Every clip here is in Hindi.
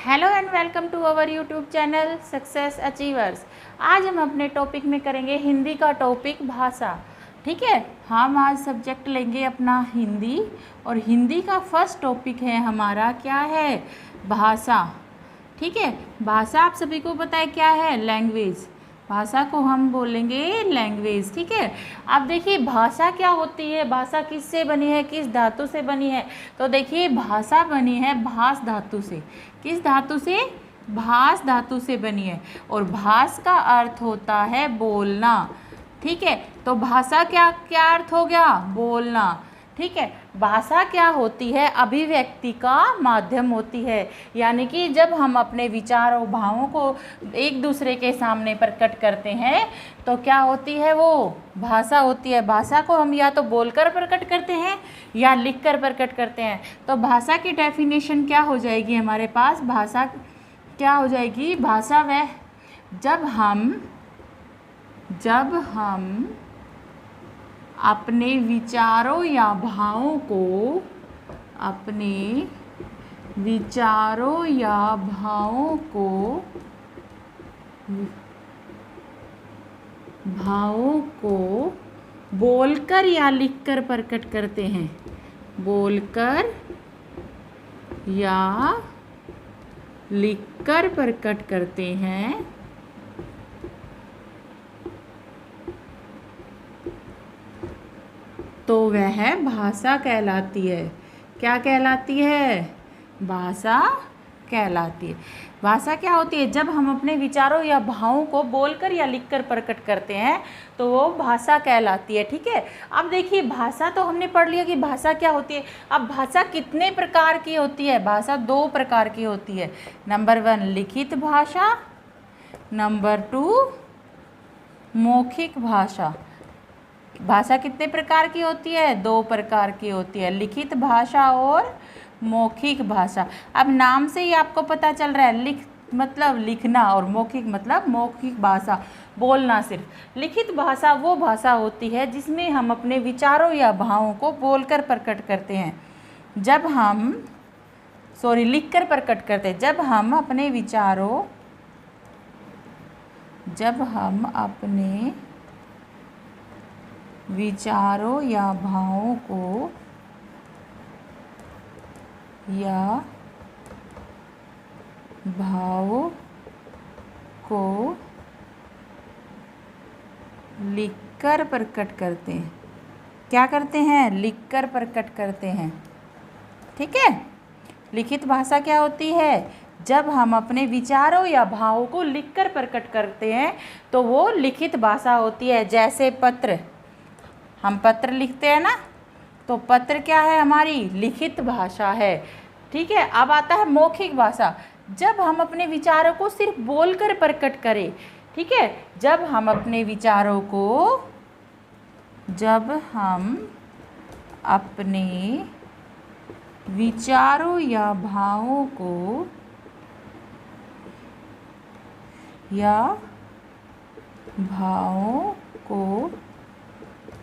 Hello and welcome to our YouTube channel success achievers. आज हम अपने टॉपिक में करेंगे हिंदी का टॉपिक भाषा। ठीक है, हम आज सब्जेक्ट लेंगे अपना हिंदी और हिंदी का फर्स्ट टॉपिक है हमारा क्या है, भाषा। ठीक है, भाषा आप सभी को पता है क्या है, लैंग्वेज। भाषा को हम बोलेंगे लैंग्वेज। ठीक है, अब देखिए भाषा क्या होती है, भाषा किससे बनी है, किस धातु से बनी है। तो देखिए भाषा बनी है भास धातु से। किस धातु से? भास धातु से बनी है। और भास का अर्थ होता है बोलना। ठीक है, तो भाषा क्या क्या अर्थ हो गया, बोलना। ठीक है, भाषा क्या होती है, अभिव्यक्ति का माध्यम होती है। यानी कि जब हम अपने विचारों भावों को एक दूसरे के सामने प्रकट करते हैं तो क्या होती है, वो भाषा होती है। भाषा को हम या तो बोलकर प्रकट करते हैं या लिखकर प्रकट करते हैं। तो भाषा की डेफिनेशन क्या हो जाएगी हमारे पास, भाषा क्या हो जाएगी, भाषा वह जब हम अपने विचारों या भावों को बोलकर या लिखकर प्रकट करते हैं। बोलकर या लिखकर प्रकट करते हैं तो वह भाषा कहलाती है। क्या कहलाती है? भाषा कहलाती है। भाषा क्या होती है, जब हम अपने विचारों या भावों को बोलकर या लिखकर प्रकट करते हैं तो वो भाषा कहलाती है। ठीक है, अब देखिए भाषा तो हमने पढ़ लिया कि भाषा क्या होती है। अब भाषा कितने प्रकार की होती है? भाषा 2 प्रकार की होती है। नंबर 1 लिखित भाषा, नंबर 2 मौखिक भाषा। भाषा कितने प्रकार की होती है? 2 प्रकार की होती है, लिखित भाषा और मौखिक भाषा। अब नाम से ही आपको पता चल रहा है, लिख मतलब लिखना और मौखिक मतलब मौखिक भाषा, बोलना सिर्फ। लिखित भाषा वो भाषा होती है जिसमें हम अपने विचारों या भावों को बोलकर प्रकट करते हैं। लिखकर प्रकट करते हैं। जब हम अपने विचारों या भावों को लिखकर प्रकट करते हैं। क्या करते हैं? लिखकर प्रकट करते हैं। ठीक है, लिखित भाषा क्या होती है, जब हम अपने विचारों या भावों को लिखकर प्रकट करते हैं तो वो लिखित भाषा होती है। जैसे पत्र, हम पत्र लिखते हैं ना, तो पत्र क्या है, हमारी लिखित भाषा है। ठीक है, अब आता है मौखिक भाषा, जब हम अपने विचारों को सिर्फ बोलकर प्रकट करें। ठीक है, जब हम अपने विचारों या भावों को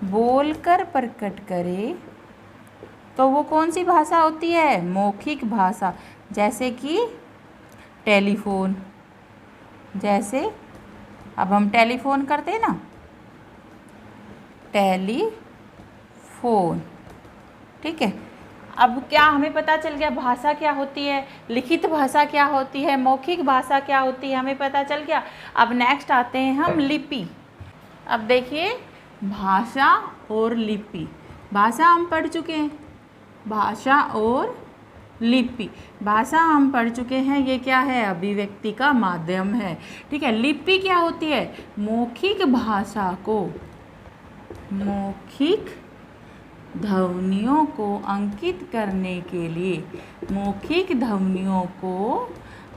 बोलकर प्रकट करें तो वो कौन सी भाषा होती है? मौखिक भाषा। जैसे कि टेलीफोन, जैसे अब हम टेलीफोन करते हैं ना, टेलीफोन। ठीक है, अब क्या हमें पता चल गया भाषा क्या होती है, लिखित भाषा क्या होती है, मौखिक भाषा क्या होती है, हमें पता चल गया। अब नेक्स्ट आते हैं हम लिपि। अब देखिए भाषा और लिपि। भाषा हम पढ़ चुके हैं, भाषा और लिपि। भाषा हम पढ़ चुके हैं, ये क्या है, अभिव्यक्ति का माध्यम है। ठीक है, लिपि क्या होती है, मौखिक भाषा को, मौखिक ध्वनियों को अंकित करने के लिए, मौखिक ध्वनियों को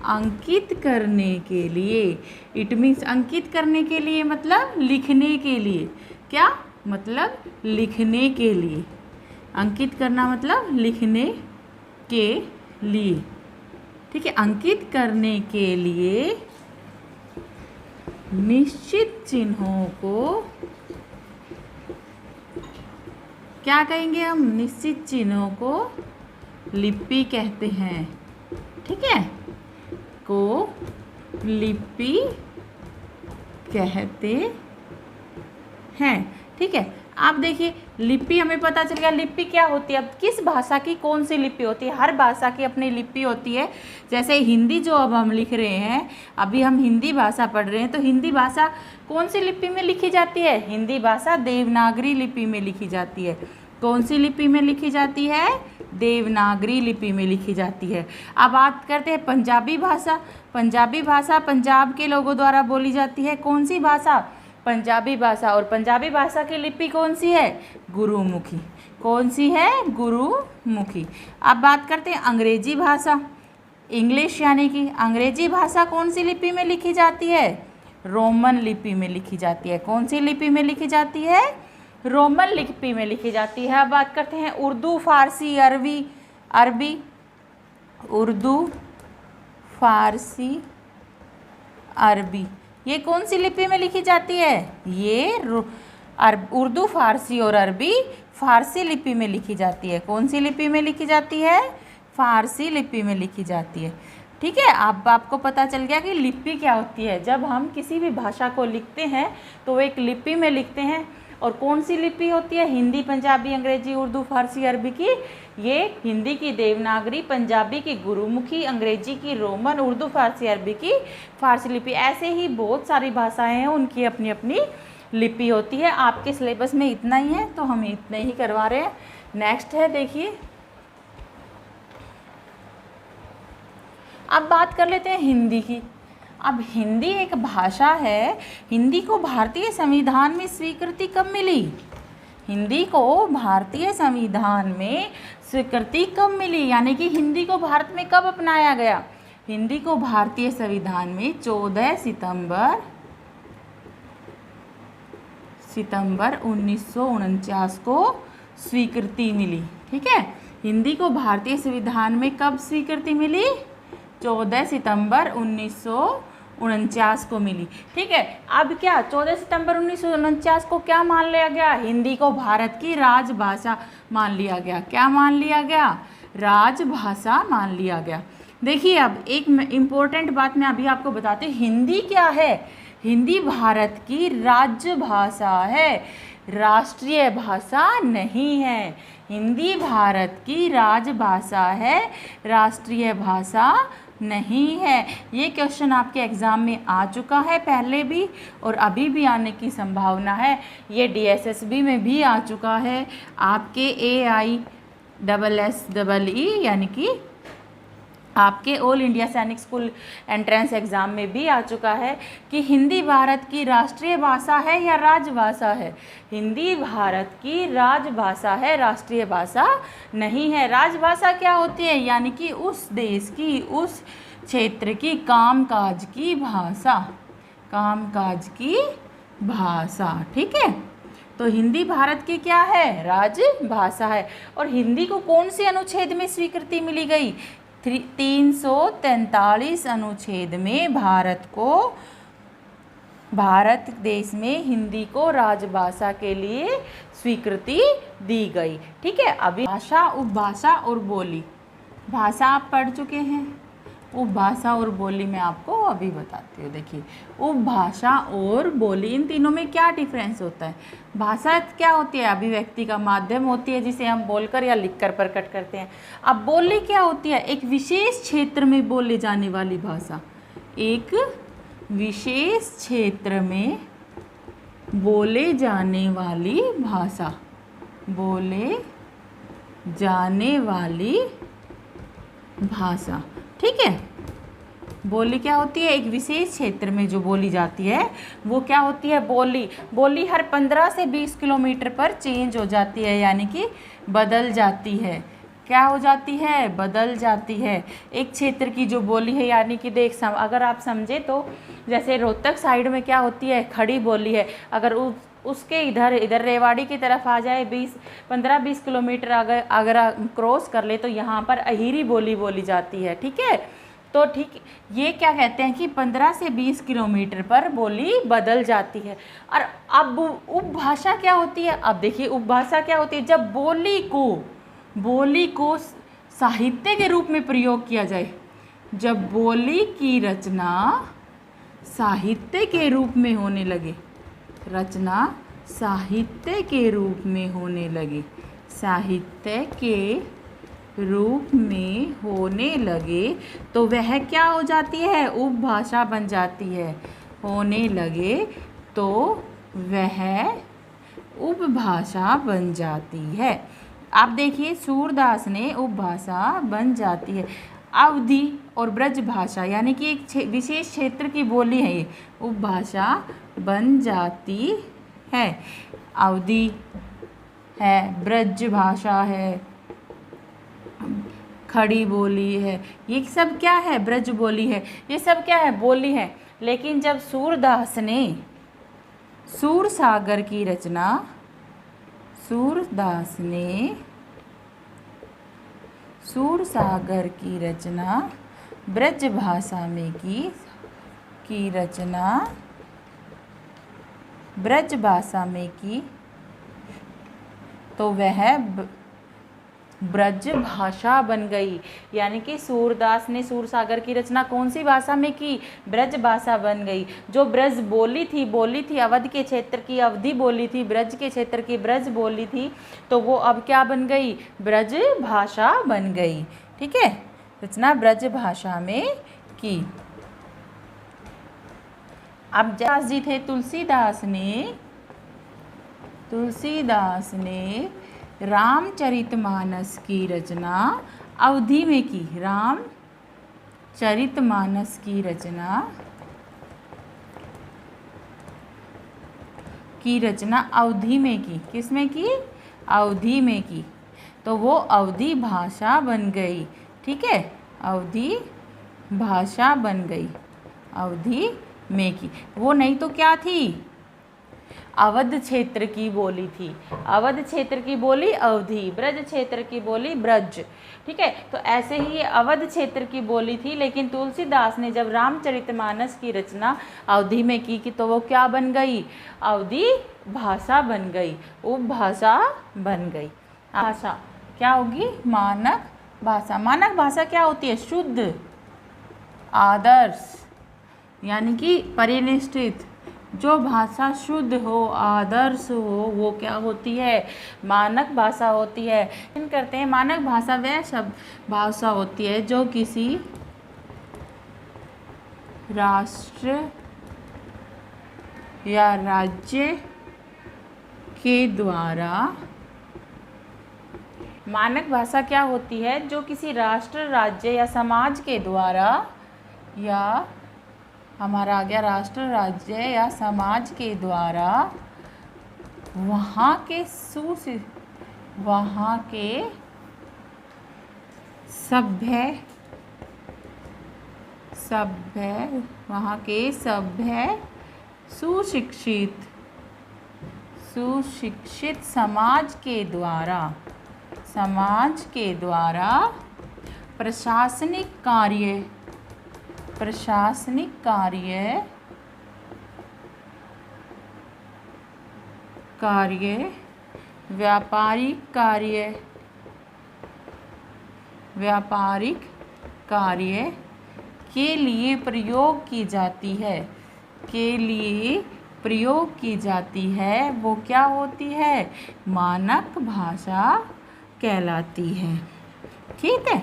अंकित करने के लिए, इट मीन्स अंकित करने के लिए मतलब लिखने के लिए। क्या मतलब? लिखने के लिए। अंकित करना मतलब लिखने के लिए। ठीक है, अंकित करने के लिए निश्चित चिन्हों को क्या कहेंगे हम, निश्चित चिन्हों को लिपि कहते हैं। ठीक है, को लिपि कहते हैं। ठीक है, आप देखिए लिपि हमें पता चल गया लिपि क्या होती है। अब किस भाषा की कौन सी लिपि होती है, हर भाषा की अपनी लिपि होती है। जैसे हिंदी जो अब हम लिख रहे हैं, अभी हम हिंदी भाषा पढ़ रहे हैं, तो हिंदी भाषा कौन सी लिपि में लिखी जाती है? हिंदी भाषा देवनागरी लिपि में लिखी जाती है। कौन सी लिपि में लिखी जाती है? देवनागरी लिपि में लिखी जाती है। अब बात करते हैं पंजाबी भाषा। पंजाबी भाषा पंजाब के लोगों द्वारा बोली जाती है। कौन सी भाषा? पंजाबी भाषा। और पंजाबी भाषा की लिपि कौन सी है? गुरुमुखी। कौन सी है? गुरुमुखी। अब बात करते हैं अंग्रेजी भाषा। इंग्लिश यानी कि अंग्रेजी भाषा कौन सी लिपि में लिखी जाती है? रोमन लिपि में लिखी जाती है। कौन सी लिपि में लिखी जाती है? रोमन लिपि में लिखी जाती है। अब बात करते हैं उर्दू, फारसी, अरबी। उर्दू, फारसी, अरबी, ये कौन सी लिपि में लिखी जाती है? ये उर्दू, फारसी और अरबी फारसी लिपि में लिखी जाती है। कौन सी लिपि में लिखी जाती है? फारसी लिपि में लिखी जाती है। ठीक है, अब आपको पता चल गया कि लिपि क्या होती है। जब हम किसी भी भाषा को लिखते हैं तो एक लिपि में लिखते हैं। और कौन सी लिपि होती है? हिंदी, पंजाबी, अंग्रेजी, उर्दू, फारसी, अरबी की, ये हिंदी की देवनागरी, पंजाबी की गुरुमुखी, अंग्रेजी की रोमन, उर्दू, फारसी, अरबी की फारसी लिपि। ऐसे ही बहुत सारी भाषाएं हैं, उनकी अपनी अपनी लिपि होती है। आपके सिलेबस में इतना ही है तो हम इतने ही करवा रहे हैं। नेक्स्ट है, देखिए अब बात कर लेते हैं हिंदी की। अब हिंदी एक भाषा है। हिंदी को भारतीय संविधान में स्वीकृति कब मिली? हिंदी को भारतीय संविधान में स्वीकृति कब मिली, यानी कि हिंदी को भारत में कब अपनाया गया? हिंदी को भारतीय संविधान में 14 सितंबर 1949 को स्वीकृति मिली। ठीक है, हिंदी को भारतीय संविधान में कब स्वीकृति मिली? 14 सितंबर 1949 को मिली। ठीक है, अब क्या 14 सितंबर 1949 को क्या मान लिया गया? हिंदी को भारत की राजभाषा मान लिया गया। क्या मान लिया गया? राजभाषा मान लिया गया। देखिए अब एक इम्पोर्टेंट बात मैं अभी आपको बताती हूँ। हिंदी क्या है? हिंदी भारत की राजभाषा है, राष्ट्रीय भाषा नहीं है। हिंदी भारत की राजभाषा है, राष्ट्रीय भाषा नहीं है। ये क्वेश्चन आपके एग्ज़ाम में आ चुका है पहले भी और अभी भी आने की संभावना है। ये DSSB में भी आ चुका है, आपके AISSEE यानी कि आपके ऑल इंडिया सैनिक स्कूल एंट्रेंस एग्ज़ाम में भी आ चुका है कि हिंदी भारत की राष्ट्रीय भाषा है या राजभाषा है। हिंदी भारत की राजभाषा है, राष्ट्रीय भाषा नहीं है। राजभाषा क्या होती है? यानी कि उस देश की, उस क्षेत्र की कामकाज की भाषा, कामकाज की भाषा। ठीक है, तो हिंदी भारत की क्या है? राजभाषा है। और हिंदी को कौन से अनुच्छेद में स्वीकृति मिली गई? 343 अनुच्छेद में भारत देश में हिंदी को राजभाषा के लिए स्वीकृति दी गई। ठीक है, अभी भाषा, उपभाषा और बोली। भाषा आप पढ़ चुके हैं, उपभाषा और बोली मैं आपको अभी बताती हूँ। देखिए उपभाषा और बोली, इन तीनों में क्या डिफरेंस होता है? भाषा क्या होती है? अभिव्यक्ति का माध्यम होती है जिसे हम बोलकर या लिखकर प्रकट करते हैं। अब बोली क्या होती है? एक विशेष क्षेत्र में बोले जाने वाली भाषा। एक विशेष क्षेत्र में बोले जाने वाली भाषा, बोले जाने वाली भाषा। ठीक है, बोली क्या होती है? एक विशेष क्षेत्र में जो बोली जाती है वो क्या होती है? बोली। बोली हर 15 से 20 किलोमीटर पर चेंज हो जाती है, यानी कि बदल जाती है। क्या हो जाती है? बदल जाती है। एक क्षेत्र की जो बोली है, यानी कि अगर आप समझे तो जैसे रोहतक साइड में क्या होती है? खड़ी बोली है। अगर उसके इधर रेवाड़ी की तरफ आ जाए 15-20 किलोमीटर अगर क्रॉस कर ले तो यहाँ पर अहिरी बोली बोली जाती है। ठीक है, तो ठीक ये क्या कहते हैं कि 15 से 20 किलोमीटर पर बोली बदल जाती है। और अब उपभाषा क्या होती है? अब देखिए उपभाषा क्या होती है? जब बोली को साहित्य के रूप में प्रयोग किया जाए, जब बोली की रचना साहित्य के रूप में होने लगे, रचना साहित्य के रूप में होने लगे, साहित्य के रूप में होने लगे तो वह क्या हो जाती है? उपभाषा बन जाती है। होने लगे तो वह उपभाषा बन जाती है। आप देखिए सूरदास ने उपभाषा बन जाती है। अवधी और ब्रज भाषा यानी कि एक विशेष क्षेत्र की बोली है, ये उपभाषा बन जाती है। अवधी है, ब्रज भाषा है, खड़ी बोली है, ये सब क्या है? ब्रज बोली है, ये सब क्या है? बोली है। लेकिन जब सूरदास ने सूरसागर की रचना, सूरदास ने सूरसागर की रचना ब्रज भाषा में की रचना ब्रज भाषा में की तो वह ब्रज भाषा बन गई। यानी कि सूरदास ने सूरसागर की रचना कौन सी भाषा में की? ब्रज भाषा बन गई। जो ब्रज बोली थी अवध के क्षेत्र की अवधी बोली थी, ब्रज के क्षेत्र की ब्रज बोली थी, तो वो अब क्या बन गई? ब्रज भाषा बन गई। ठीक है, रचना ब्रज भाषा में की। अब दास जी थे, तुलसीदास ने रामचरितमानस की रचना अवधी में की। रामचरितमानस की रचना अवधी में की। किस में की? अवधी में की। तो वो अवधी भाषा बन गई। ठीक है, अवधी भाषा बन गई, अवधी में की। वो नहीं तो क्या थी? अवध क्षेत्र की बोली थी। अवध क्षेत्र की बोली अवधी, ब्रज क्षेत्र की बोली ब्रज। ठीक है, तो ऐसे ही ये अवध क्षेत्र की बोली थी, लेकिन तुलसीदास ने जब रामचरितमानस की रचना अवधी में की तो वो क्या बन गई? अवधी भाषा बन गई, उपभाषा बन गई। भाषा क्या होगी? मानक भाषा। मानक भाषा क्या होती है? शुद्ध, आदर्श, यानी कि परिनिष्ठित। जो भाषा शुद्ध हो, आदर्श हो, वो क्या होती है? मानक भाषा होती है। करते हैं मानक भाषा वह शब्द भाषा होती है जो किसी राष्ट्र या राज्य के द्वारा, मानक भाषा क्या होती है? जो किसी राष्ट्र, राज्य या समाज के द्वारा, या हमारा आ गया राष्ट्र, राज्य या समाज के द्वारा वहाँ के सभ्य सुशिक्षित समाज के द्वारा प्रशासनिक कार्य, व्यापारिक कार्य के लिए प्रयोग की जाती है, वो क्या होती है? मानक भाषा कहलाती है। ठीक है,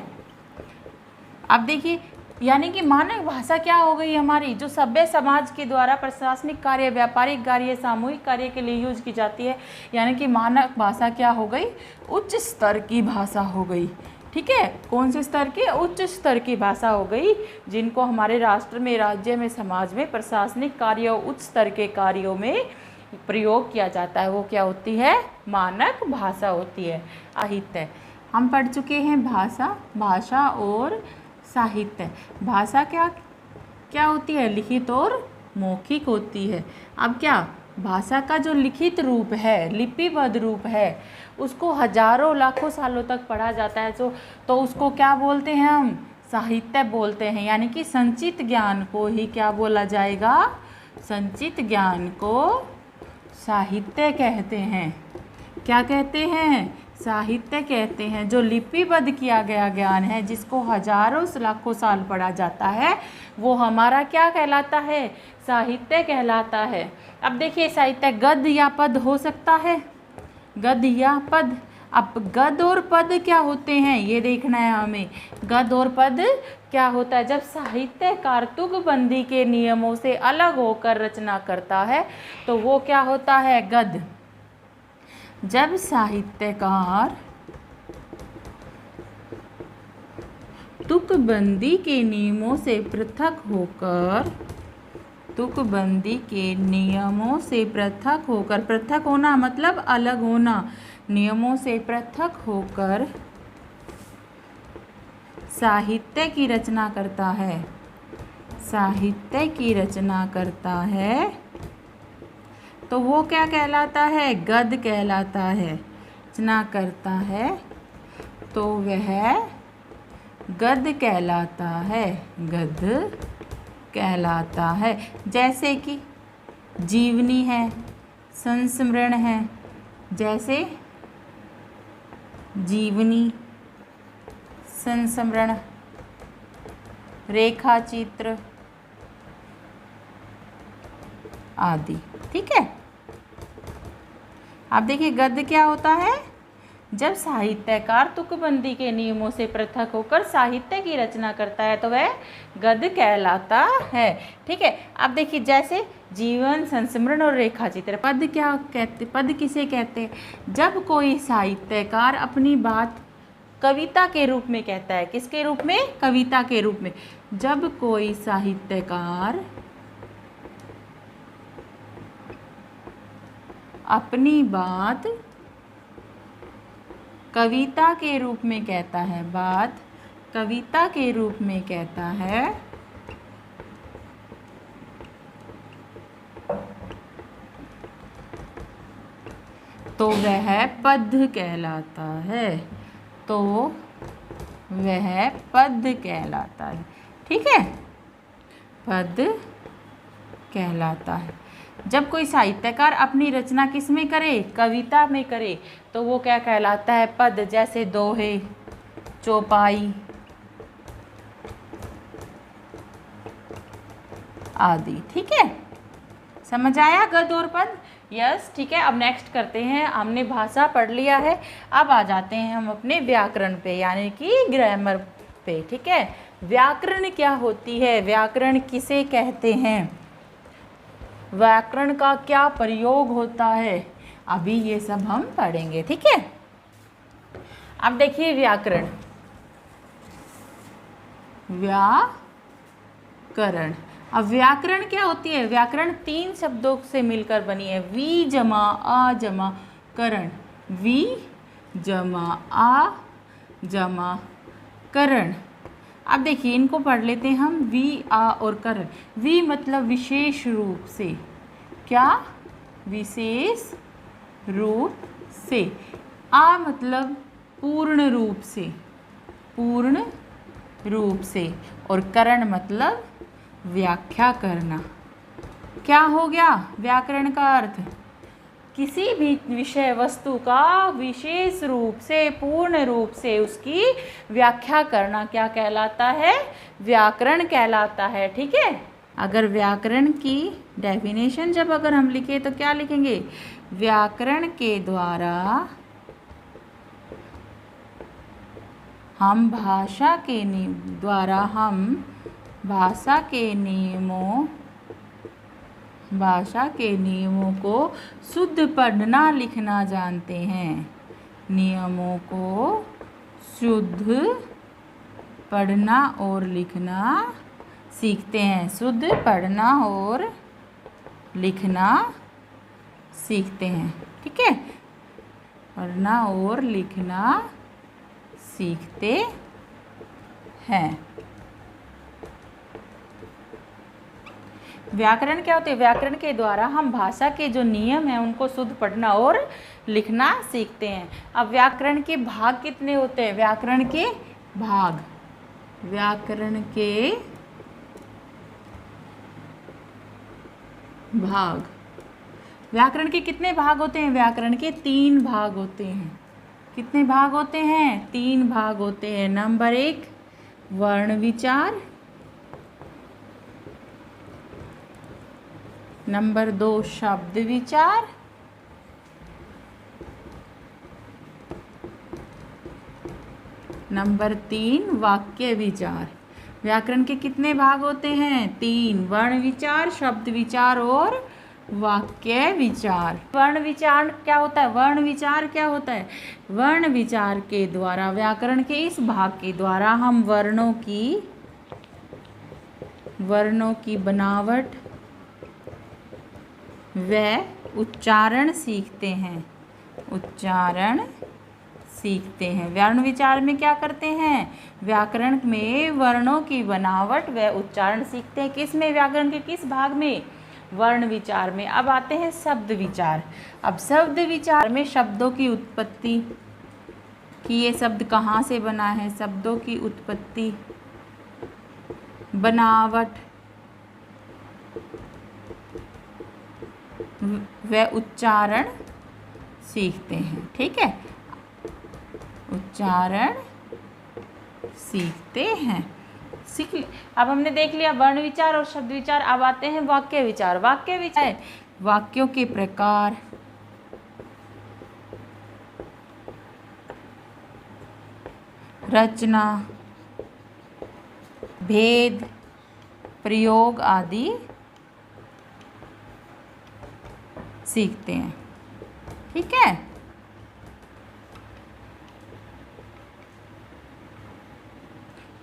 अब देखिए, यानी कि मानक भाषा क्या हो गई हमारी? जो सभ्य समाज के द्वारा प्रशासनिक कार्य, व्यापारिक कार्य, सामूहिक कार्य के लिए यूज की जाती है। यानी कि मानक भाषा क्या हो गई? उच्च स्तर की भाषा हो गई। ठीक है, कौन से स्तर की? उच्च स्तर की भाषा हो गई, जिनको हमारे राष्ट्र में, राज्य में, समाज में प्रशासनिक कार्य और उच्च स्तर के कार्यों में प्रयोग किया जाता है। वो क्या होती है? मानक भाषा होती है। साहित्य हम पढ़ चुके हैं। भाषा और साहित्य। भाषा क्या होती है? लिखित और मौखिक होती है। अब क्या भाषा का जो लिखित रूप है, लिपिबद्ध रूप है, उसको हजारों लाखों सालों तक पढ़ा जाता है, तो उसको क्या बोलते हैं हम? साहित्य बोलते हैं। यानी कि संचित ज्ञान को ही क्या बोला जाएगा? संचित ज्ञान को साहित्य कहते हैं। क्या कहते हैं? साहित्य कहते हैं। जो लिपिबद्ध किया गया ज्ञान है, जिसको हजारों लाखों साल पढ़ा जाता है, वो हमारा क्या कहलाता है? साहित्य कहलाता है। अब देखिए, साहित्य गद्य या पद हो सकता है, गद्य या पद। अब गद्य और पद क्या होते हैं ये देखना है हमें। गद्य और पद क्या होता है? जब साहित्यकार तुकबंदी के नियमों से अलग होकर रचना करता है तो वो क्या होता है? गद्य। जब साहित्यकार तुकबंदी के नियमों से पृथक होकर, तुकबंदी के नियमों से पृथक होकर, पृथक होना मतलब अलग होना, नियमों से पृथक होकर साहित्य की रचना करता है, साहित्य की रचना करता है, तो वो क्या कहलाता है? गद्य कहलाता है। रचना करता है तो वह गद्य कहलाता है, गद्य कहलाता है। जैसे कि जीवनी है, संस्मरण है, जैसे जीवनी, संस्मरण, रेखा चित्र आदि। ठीक है। अब देखिए, गद्य क्या होता है? जब साहित्यकार तुकबंदी के नियमों से पृथक होकर साहित्य की रचना करता है तो वह गद्य कहलाता है। ठीक है। अब देखिए, जैसे जीवन, संस्मरण और रेखाचित्र। पद क्या कहते? पद किसे कहते हैं? जब कोई साहित्यकार अपनी बात कविता के रूप में कहता है। किसके रूप में? कविता के रूप में। जब कोई साहित्यकार अपनी बात कविता के रूप में कहता है, बात कविता के रूप में कहता है, तो वह पद कहलाता है, तो वह पद कहलाता है। ठीक है। पद कहलाता है। जब कोई साहित्यकार अपनी रचना किस में करे? कविता में करे, तो वो क्या कहलाता है? पद। जैसे दोहे, चौपाई आदि। ठीक है। समझ आया गद्य और पद? यस। ठीक है। अब नेक्स्ट करते हैं। हमने भाषा पढ़ लिया है, अब आ जाते हैं हम अपने व्याकरण पे, यानी कि ग्रामर पे। ठीक है। व्याकरण क्या होती है? व्याकरण किसे कहते हैं? व्याकरण का क्या प्रयोग होता है? अभी ये सब हम पढ़ेंगे। ठीक है। अब देखिए, व्याकरण, व्याकरण। अब व्याकरण क्या होती है? व्याकरण 3 शब्दों से मिलकर बनी है। वी जमा आ जमा करण, वी जमा आ जमा करण। अब देखिए, इनको पढ़ लेते हैं हम। वी, आ और करण। वी मतलब विशेष रूप से। क्या? विशेष रूप से। आ मतलब पूर्ण रूप से, पूर्ण रूप से। और करण मतलब व्याख्या करना। क्या हो गया व्याकरण का अर्थ? किसी भी विषय वस्तु का विशेष रूप से, पूर्ण रूप से उसकी व्याख्या करना क्या कहलाता है? व्याकरण कहलाता है। ठीक है। अगर व्याकरण की डेफिनेशन जब अगर हम लिखे तो क्या लिखेंगे? व्याकरण के द्वारा हम भाषा के नियमों को शुद्ध पढ़ना लिखना जानते हैं। नियमों को शुद्ध पढ़ना और लिखना सीखते हैं। शुद्ध पढ़ना और लिखना सीखते हैं। ठीक है। पढ़ना और लिखना सीखते हैं। व्याकरण क्या होते हैं? व्याकरण के द्वारा हम भाषा के जो नियम हैं उनको शुद्ध पढ़ना और लिखना सीखते हैं। अब व्याकरण के भाग कितने होते हैं? व्याकरण के भाग, व्याकरण के भाग। व्याकरण के कितने भाग होते हैं? व्याकरण के 3 भाग होते हैं। कितने भाग होते हैं? 3 भाग होते हैं। नंबर 1 वर्ण विचार, नंबर 2 शब्द विचार, नंबर 3 वाक्य विचार। व्याकरण के कितने भाग होते हैं? 3, वर्ण विचार, शब्द विचार और वाक्य विचार। वर्ण विचार क्या होता है? वर्ण विचार क्या होता है? वर्ण विचार के द्वारा, व्याकरण के इस भाग के द्वारा हम वर्णों की बनावट व उच्चारण सीखते हैं। उच्चारण सीखते हैं। वर्ण विचार में क्या करते हैं? व्याकरण में वर्णों की बनावट व उच्चारण सीखते हैं। किस में? व्याकरण के किस भाग में? वर्ण विचार में। अब आते हैं शब्द विचार। अब शब्द विचार में शब्दों की उत्पत्ति, कि ये शब्द कहाँ से बना है, शब्दों की उत्पत्ति, बनावट व उच्चारण सीखते हैं। ठीक है, उच्चारण सीखते हैं। अब हमने देख लिया वर्ण विचार और शब्द विचार। अब आते हैं वाक्य विचार। वाक्य विचार वाक्यों के प्रकार, रचना, भेद, प्रयोग आदि सीखते हैं। ठीक है,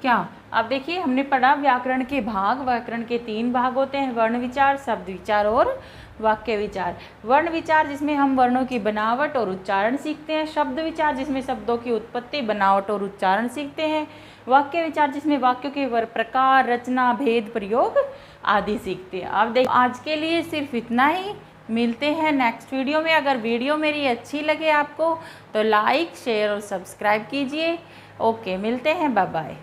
क्या? अब देखिए हमने पढ़ा व्याकरण के भाग। व्याकरण के 3 भाग होते हैं, वर्ण विचार, शब्द विचार और वाक्य विचार। वर्ण विचार जिसमें हम वर्णों की बनावट और उच्चारण सीखते हैं। शब्द विचार जिसमें शब्दों की उत्पत्ति, बनावट और उच्चारण सीखते हैं। वाक्य विचार जिसमें वाक्यों के प्रकार, रचना, भेद, प्रयोग आदि सीखते हैं। अब देखिए आज के लिए सिर्फ इतना ही। मिलते हैं नेक्स्ट वीडियो में। अगर वीडियो मेरी अच्छी लगे आपको तो लाइक, शेयर और सब्सक्राइब कीजिए। ओके, मिलते हैं, बाय बाय।